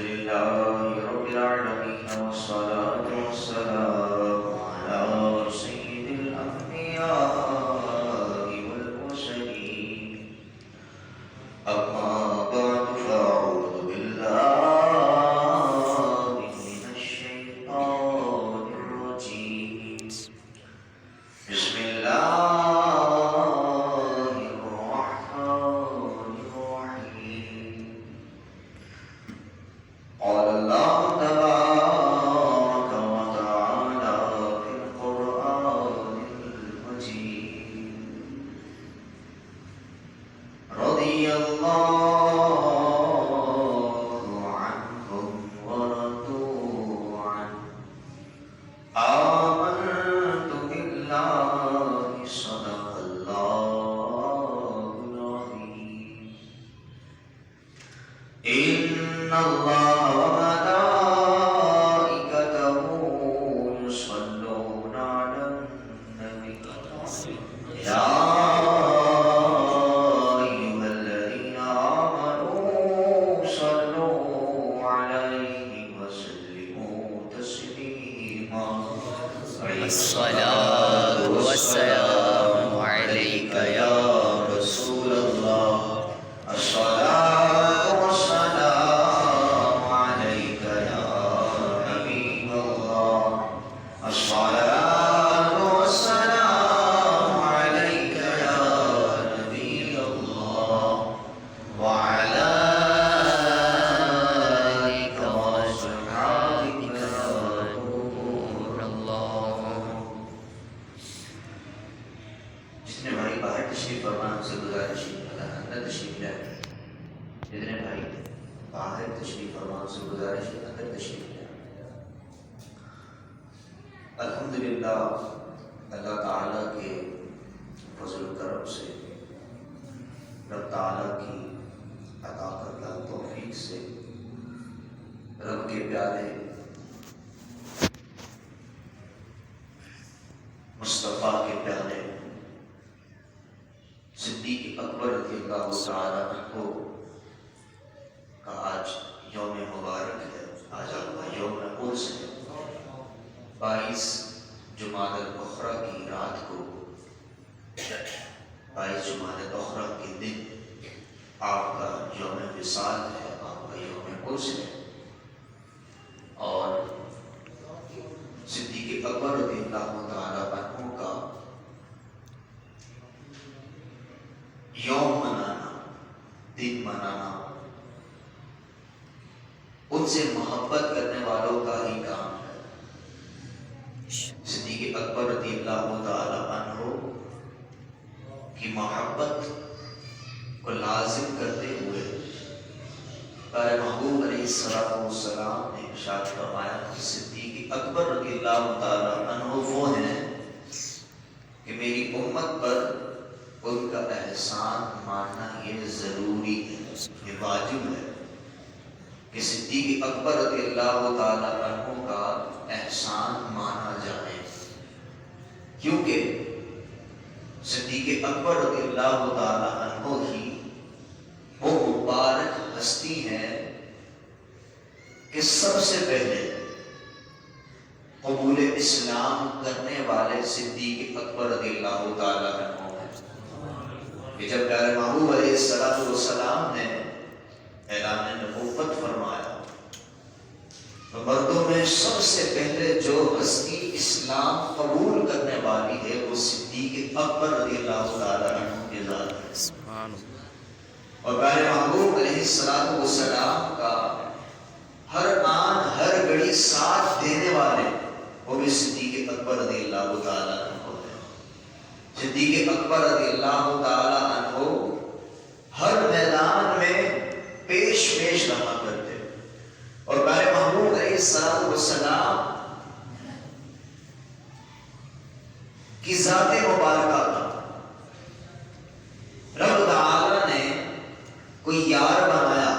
لله رب العالمين والصلاة والسلام على سيد الأنبياء والمرسلين أما بعد فأعوذ بالله من الشيطان الرجيم بسم الله الرحمن الرحيم قال الله تبارك وتعالى في القرآن المجيد رضي الله عنهم ورضوا عنه آمنت بالله صدق الله العظيم إن الله وملائكته يصلون على النبي يا أيها الذين آمنوا صلوا عليه وسلموا تسليما الصلاة والسلام عليك يا رسول الله الصلاة والسلام عليك يا حبيب الله الصلاة والسلام عليك يا نبي الله وعلى آلك وصحبك يا نور الله. جتنے بھائی باہر تشریف فرما ہم سے گزارش ہے اللہ اندر تشریف لائے. جتنے بھائی باہر تشریف فرما ہم سے گزارش ہے اندر تشریف لائے. الحمدللہ اللہ تعالیٰ کے فضل و کرم سے رب تعالیٰ کی عطا کردہ توفیق سے رب کے پیارے مصطفیٰ کے پیارے صدیق اکبر رضی اللہ تعالیٰ عنہ کا آج یوم مبارک ہے. آج آپ کا یوم عرس ہے. 22 جمادی الاخری کی رات کو 22 جمادی الاخری کے دن آپ کا یوم وصال ہے, آپ کا یوم عرس ہے. اور صدیق اکبر رضی اللہ تعالیٰ عنہ کا یوم منانا, دن منانا ان سے محبت کرنے والوں کا ہی کام ہے. صدیق اکبر رضی اللہ تعالی عنہ کی محبت کو لازم کرتے ہوئے پیارے محبوب علیہ السلام نے ارشاد فرمایا کہ صدیق اکبر رضی اللہ تعالی عنہ وہ ہیں کہ میری امت پر ان کا احسان ماننا یہ ضروری ہے, یہ واجب ہے کہ صدیق اکبر رضی اللہ تعالی عنہ کا احسان مانا جائے, کیونکہ صدیق اکبر رضی اللہ تعالی عنہ ہی وہ مبارک ہستی ہیں کہ سب سے پہلے قبول اسلام کرنے والے صدیق اکبر رضی اللہ تعالی عنہ ہیں. کہ جب پیارے محبوب علیہ السلام نے اعلان نبوت فرمایا تو مردوں میں سب سے پہلے جو ہستی اسلام قبول کرنے والی ہے وہ صدیق اکبر رضی اللہ تعالی عنہ کی ذات ہے. اور پیارے محبوب علیہ السلام کا ہر آن ہر گھڑی ساتھ دینے والے وہ بھی صدیق اکبر رضی اللہ تعالی عنہ ہے. صدیق اکبر رضی اللہ تعالی عنہ ہر میدان میں پیش رہا کرتے, اور پیارے محبوب علیہ السلام کی ذات مبارکہ کا رب تعالی نے کوئی یار بنایا,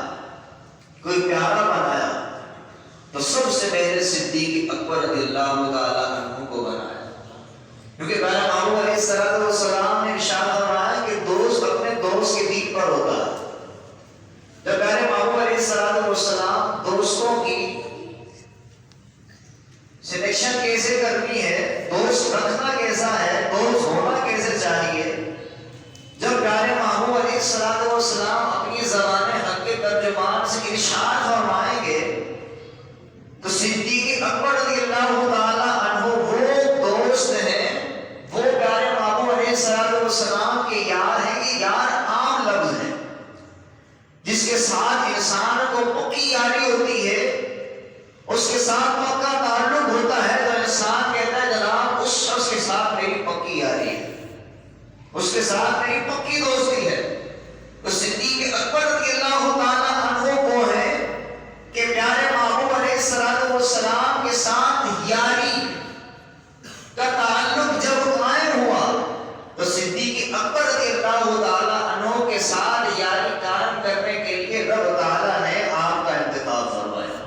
کوئی پیارا بنایا تو سب سے پہلے صدیق اکبر رضی اللہ تعالی عنہ کو بنایا. کیونکہ پیارے محبوب علیہ السلام نے ارشاد فرمایا کہ دوست اپنے دوست کے دین پر ہوتا ہے. جب پیارے محبوب علیہ السلام دوست کیسے کرنی ہے، دوست رکھنا کیسا ہے، دوست ہونا کیسے چاہیے، جب پیارے محبوب علیہ السلام اپنی زبان حق کے ترجمان سے ارشاد فرمائیں گے تو صدیق اکبر رضی اللہ تعالی عنہ وہ دوست ہیں، وہ پیارے محبوب علیہ السلام کے یار ہیں. یہ یار عام لفظ ہے جس کے ساتھ انسان کو پکی یاری ہوتی ہے، اس کے ساتھ پکا تعلق ہوتا ہے تو انسان کہتا ہے جناب اس شخص کے ساتھ میری پکی یاری ہے، اس کے ساتھ میری پکی دوستی ہے. تو صدیق اکبر رضی اللہ تعالی عنہ وہ ہیں کہ پیارے محبوب علیہ السلام کے ساتھ یاری کا تعلق جب قائم ہوا تو صدیق اکبر رضی اللہ تعالی عنہ کے ساتھ یاری قائم کرنے کے لیے رب تعالی نے آپ کا انتخاب فرمایا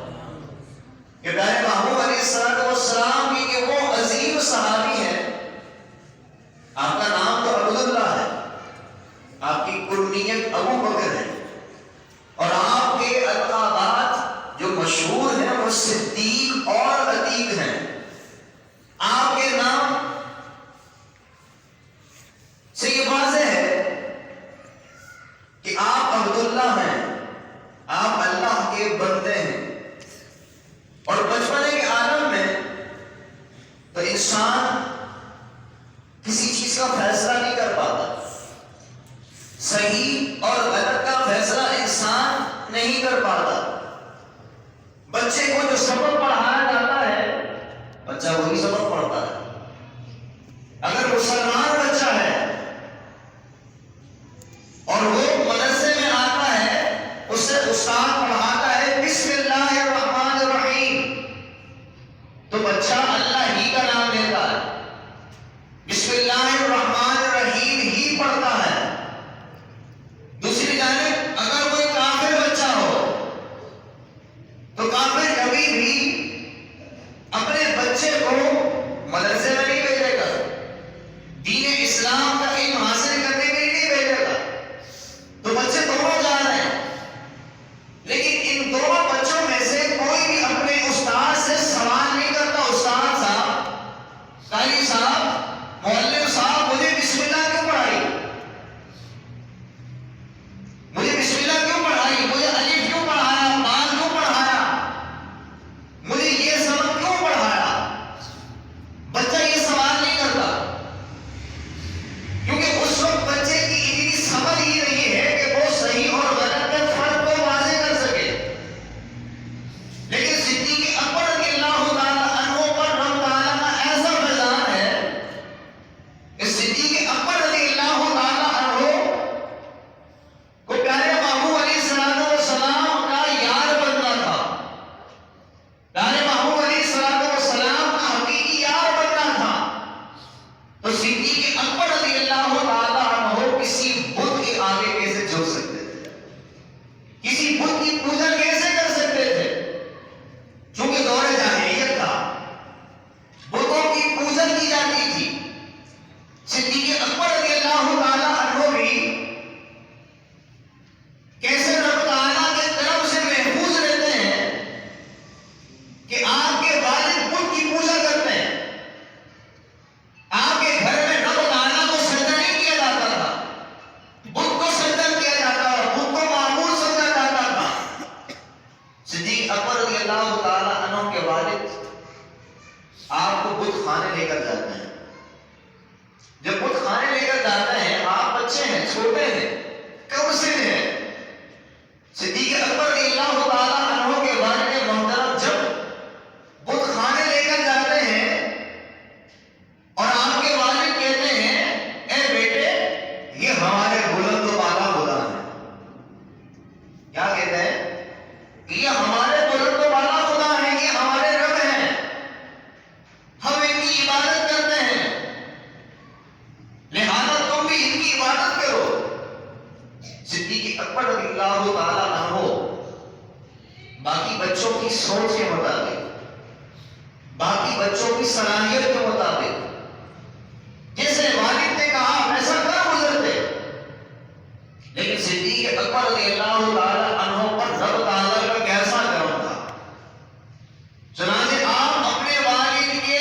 کہ پیارے محبوب علیہ السلام کی کہ وہ عظیم صحابی ہیں. آپ کا نام تو عبداللہ ہے، آپ کی کنیت ابو بکر ہے، اور آپ کے القابات جو مشہور ہیں وہ صدیق اور عتیق ہیں. آپ کے نام سے یہ واضح ہے کہ آپ عبداللہ ہیں، آپ اللہ کے بندے ہیں. اور بچپنے کے عالم میں تو انسان کسی چیز کا فیصلہ نہیں کر پاتا، صحیح اور غلط کا فیصلہ انسان نہیں کر پاتا. بچے کو جو سبق پڑھایا جاتا ہے بچہ وہی سبق پڑھتا ہے. اگر مسلمان بچہ ہے اور وہ مدرسے میں آتا ہے، اسے استاد پڑھاتا ہے بسم اللہ الرحمن الرحیم، تو بچہ اللہ ہی کا نام لیتا ہے، بسم اللہ الرحمن الرحیم ہی پڑھتا ہے. دوسری جانب اگر کوئی کافر بچہ ہو تو کافر کبھی بھی اپنے بچے کو مدرسے میں نہیں بھیجے گا، دین اسلام کا علم حاصل کرنے کے لیے نہیں بھیجے گا. تو بچے دونوں جا رہے ہیں، لیکن ان دونوں بچوں میں سے کوئی بھی اپنے استاد سے سوال نہیں کرتا، استاد صاحب، قاری صاحب، معلم صاحب مجھے بسم اللہ کیوں پڑھائی، مجھے بسم اللہ کیوں پڑھائی، مجھے الف کیوں پڑھایا، با کیوں پڑھایا، مجھے یہ سبق کیوں پڑھایا. بچہ یہ سوال نہیں کرتا، کیونکہ اس وقت بچے کی اتنی سمجھ ہی نہیں ہے کہ وہ صحیح اور غلط کے فرق کو واضح کر سکے. لیکن صدیق اکبر رضی اللہ تعالی عنہ پر رب تعالی کا ایسا فیضان ہے کہ صدیق اکبر رضی اللہ تعالی عنہ کو پیارے محبوب علیہ السلام کا یار بننا تھا، پیارے محبوب علیہ السلام کا حقیقی یار بننا تھا. تو صدیق اکبر رضی اللہ تعالی عنہ کسی بت کے آگے کیسے جھک سکتے تھے، کسی بت کی پوجا کیسے کر سکتے تھے، چونکہ دور جاہلیت تھا، بتوں کی پوجا کی جاتی تھی. صدیق اکبر رضی اللہ تعالی عنہ بھی کیسے رب تعالیٰ کی طرف سے محفوظ رہتے ہیں کہ آپ کے والد بت کی پوجا کرتے ہیں. آپ کے گھر میں رب تعالیٰ کو سجدہ نہیں کیا جاتا تھا، بت کو سجدہ کیا جاتا تھا، بت کو معمول سمجھا جاتا تھا. صدیق اکبر رضی اللہ تعالی عنہ کے والد آپ کو بت خانے لے کر جاتے ہیں. جب بت خانے لے کر جاتے ہیں، آپ بچے ہیں، چھوٹے ہیں، کم سے ہیں. صدیق اکبر رضی اللہ تعالی عنہ کے والد محترم جب بت خانے لے کر جاتے ہیں اور آپ کے والد کہتے ہیں اے بیٹے یہ ہمارے بلند و بالا خدا ہیں. کیا کہتے ہیں کہ یہ ہمارے بلند و بالا خدا ہیں، یہ ہمارے رب ہیں، ہم ان کی عبادت کرتے ہیں، لہذا تم بھی ان کی عبادت کرو. صدیق اکبر رضی اللہ تعالی عنہ باقی بچوں کی سوچ کے مطابق، باقی بچوں کی صلاحیت کے مطابق جیسے والد نے کہا ویسا کر گزرتے. لیکن صدیق اکبر رضی اللہ تعالی عنہ پر رب تعالی کا کیسا کرم تھا. چنانچہ آپ اپنے والد کے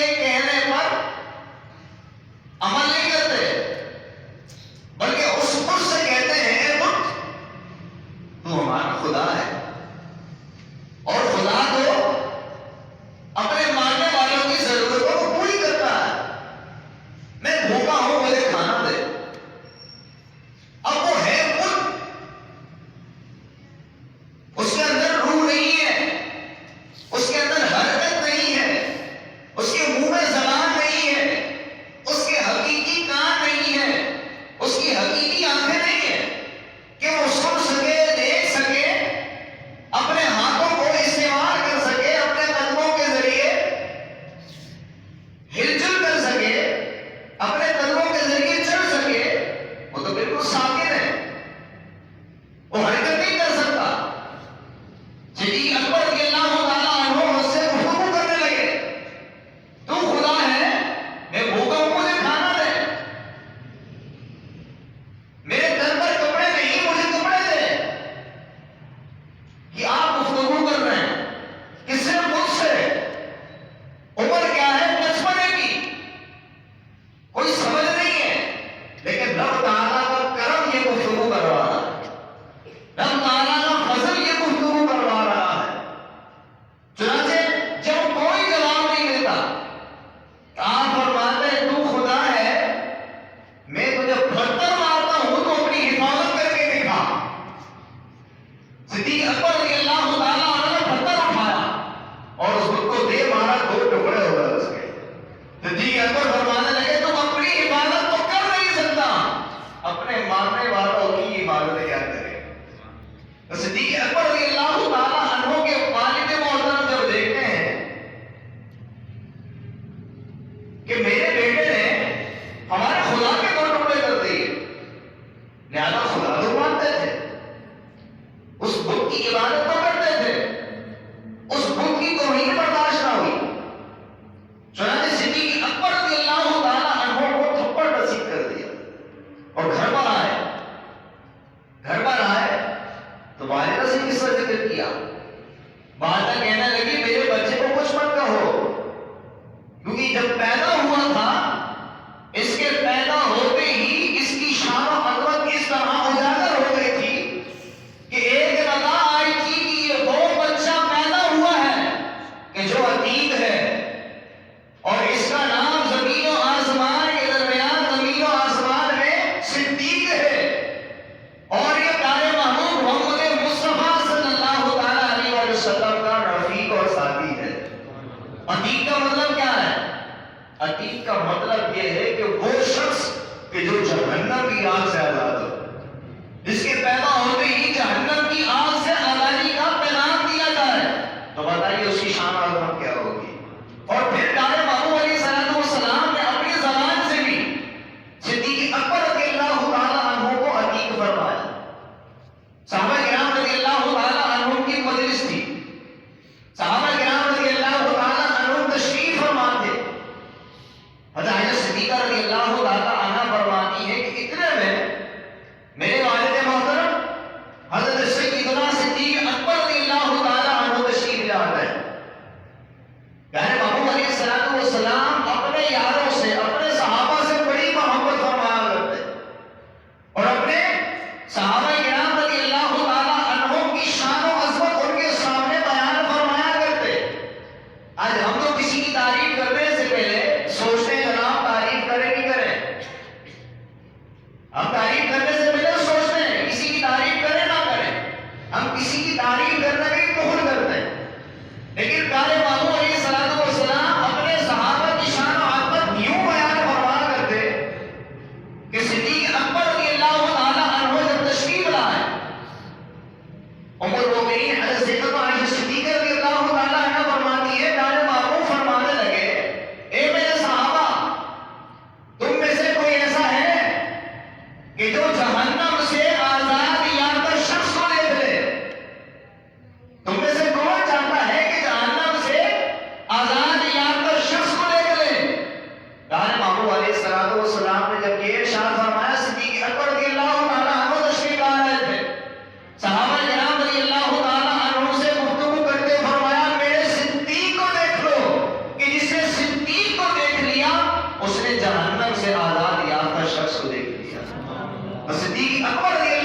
صدیق اکبر رضی اللہ تعالیٰ عنہ اس سے گفتگو کرنے لگے، تو خدا ہے میں بھوکا ہوں مجھے کھانا دے، میرے در پر کپڑے نہیں مجھے کپڑے دے، کہ آپ گفتگو کر رہے ہیں کس سے؟ مجھ سے، عمر کیا ہے 55 کی، کوئی سمجھ نہیں ہے، لیکن رب تعالیٰ کا کرم یہ گفتگو کروا رہا ہے، رب تعالیٰ کا فضل یہ گفتگو کروا رہا ہے۔ چنانچہ جب کوئی جواب نہیں دیتا آپ فرماتے ہیں تو خدا ہے میں تجھے پتھر مارتا ہوں تو اپنی حفاظت کر کے دکھا۔ صدیق اکبر رضی اللہ تعالیٰ عنہ نے پتھر اٹھایا اور اس کو دے مارا، 2 ٹکڑے ہو گئے اس کے۔ صدیق اکبر فرمانے لگے تم اپنی حفاظت تو کر نہیں سکتا، اپنے مارنے والوں کی حفاظت کیا کرے؟ صدیق اکبر رضی اللہ تعالیٰ عنہ کے والد محترم جب دیکھتے ہیں کہ میرے بیٹے نے ہمارے خدا کے 2 ٹکڑے کر دیے، لہذا خدا تو مانتے تھے، اس بت کی عبادت تو کرتے تھے، اس بت کی توہین برداشت نہ ہوئی، چنانچہ صدیق اکبر رضی اللہ تعالیٰ عنہ کو تھپڑ رسید کر دیا اور گھر پر آئے۔ گھر پر آئے تو والدہ سے کس طرح ذکر کیا، والدہ کہنے لگی میرے بچے کو کچھ مت کہو، کیونکہ جب پیدا ہوا تھا اس کے پیدا ہوتے ہی اس کی شان و عظمت اس طرح اجاگر ہو گئی تھی کہ ایک رضا آئی تھی کہ یہ وہ بچہ پیدا ہوا ہے کہ جو عتیق ہے، اور اس کا نام زمین و آسمان کے درمیان، زمین و آسمان میں صدیق ہے، اور یہ پیارے محبوب محمد مصطفیٰ صلی اللہ تعالیٰ علیہ وسلم کا رفیق اور ساتھی ہے۔ عتیق کا مطلب کیا ہے؟ عتیق کا مطلب یہ ہے کہ وہ شخص کہ جو جہنم کی آگ سے آزاد ہو، جس کے پیدا ہوتے ہی جہنم کی آگ سے آزادی کا پیغام دیا جائے، تو بتائیے اس کی شان و عظمت کیا ہوگی۔ اور پھر پیارے محبوب علیہ السلام نے اپنی زبان سے بھی صدیق اکبر رضی اللہ تعالیٰ عنہ کو عتیق فرمایا۔ صحابہ کرام رضی اللہ تعالیٰ عنہ کی مجلس تھی، صحابہ کرام رضی اللہ تعالیٰ عنہ تشریف فرما تھے، حضرت صدیقہ رضی اللہ تعالیٰ عنہ فرماتی ہے کہ اتنے میں میرے والد محترم حضرت سیدنا صدیق اکبر رضی اللہ تعالیٰ عنہ تشریف لے آتے ہیں۔ پیارے محبوب علیہ السلام اپنے یاروں سے، اپنے صحابہ سے بڑی محبت فرمایا کرتے اور اپنے صحابہ کرام رضی اللہ تعالیٰ عنہ کی شان و عظمت ان کے سامنے بیان فرمایا کرتے۔ آج ہم تو کسی کی تعریف کرنے سے پہلے سوچتے ہیں جناب تعریف کریں کہ کریں، ہم تعریف کرنے سے پہلے سوچتے ہیں کسی کی تعریف کریں نہ کریں، ہم کسی کی تعریف کرنے کی کفر کرتے ہیں، لیکن پیارے محبوب علیہ السلام اپنے صحابہ کی شان و عظمت یوں بیان فرمایا کرتے کہ صدیق اکبر رضی اللہ تعالیٰ عنہ جب تشریف لائے، ام المؤمنین حضرت سیدتنا عائشہ صدیقہ رضی اللہ تعالیٰ عنہ فرماتی ہے پیارے محبوب فرمانے لگے اے میرے صحابہ تم میں سے کوئی ایسا ہے کہ جو جہنم سے آزاد یافتہ شخص کو دیکھ لے؟ تم میں سے کون چاہتا ہے کہ جہنم سے آزاد یافتہ شخص کو دیکھ لے؟ پیارے محبوب علیہ السلام نے جب یہ ارشاد فرمایا، صدیق اکبر رضی اللہ تعالیٰ عنہ تشریف لا رہے تھے، صحابہ کرام رضی اللہ تعالیٰ عنہ سے گفتگو کرتے فرمایا میرے صدیق کو دیکھ لو، کہ جس نے صدیق کو دیکھ لیا اس نے جہنم سے آزاد یافتہ شخص کو دیکھ لیا۔ صدیق اکبر رضی